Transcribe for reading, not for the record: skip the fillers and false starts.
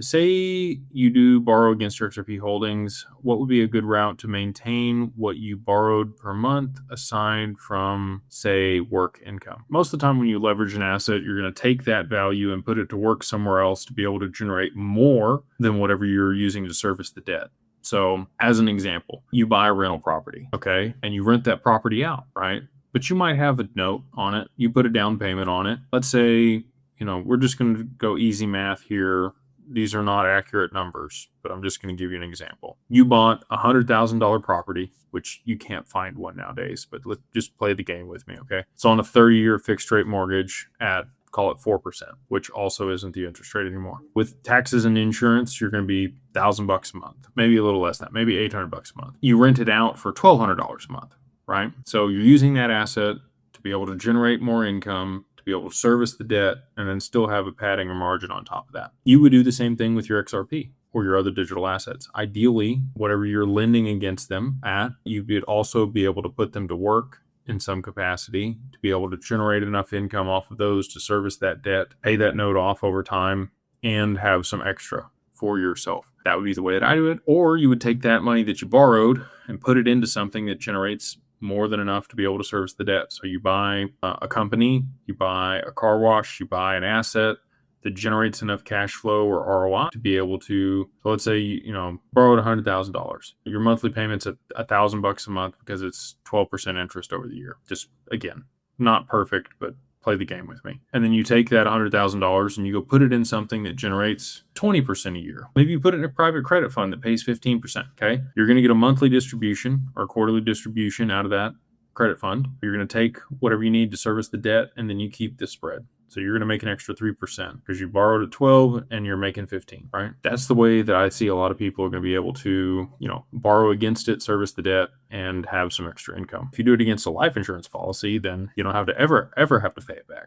Say you do borrow against your XRP holdings, what would be a good route to maintain what you borrowed per month aside from, say, work income? Most of the time when you leverage an asset, you're going to take that value and put it to work somewhere else to be able to generate more than whatever you're using to service the debt. So as an example, you buy a rental property, okay, and you rent that property out, right? But you might have a note on it. You put a down payment on it. Let's say, we're just going to go easy math here. These are not accurate numbers, but I'm just going to give you an example. You bought a $100,000 property, which you can't find one nowadays, but let's just play the game with me, okay? It's on a 30-year fixed rate mortgage at, call it 4%, which also isn't the interest rate anymore. With taxes and insurance, you're going to be $1,000 a month, maybe a little less than that, maybe $800 a month. You rent it out for $1,200 a month, right? So you're using that asset to be able to generate more income, to be able to service the debt, and then still have a padding or margin on top of that. You would do the same thing with your XRP or your other digital assets. Ideally, whatever you're lending against them at, you would also be able to put them to work in some capacity to be able to generate enough income off of those to service that debt, pay that note off over time, and have some extra for yourself. That would be the way that I do it. Or you would take that money that you borrowed and put it into something that generates more than enough to be able to service the debt. So you buy a company, you buy a car wash, you buy an asset that generates enough cash flow or ROI to be able to, so let's say, borrowed $100,000. Your monthly payment's at $1,000 a month because it's 12% interest over the year. Just, again, not perfect, but play the game with me. And then you take that $100,000 and you go put it in something that generates 20% a year. Maybe you put it in a private credit fund that pays 15%, okay? You're going to get a monthly distribution or quarterly distribution out of that credit fund. You're going to take whatever you need to service the debt, and then you keep the spread. So you're going to make an extra 3% because you borrowed at 12 and you're making 15, right? That's the way that I see a lot of people are going to be able to, borrow against it, service the debt, and have some extra income. If you do it against a life insurance policy, then you don't have to ever have to pay it back.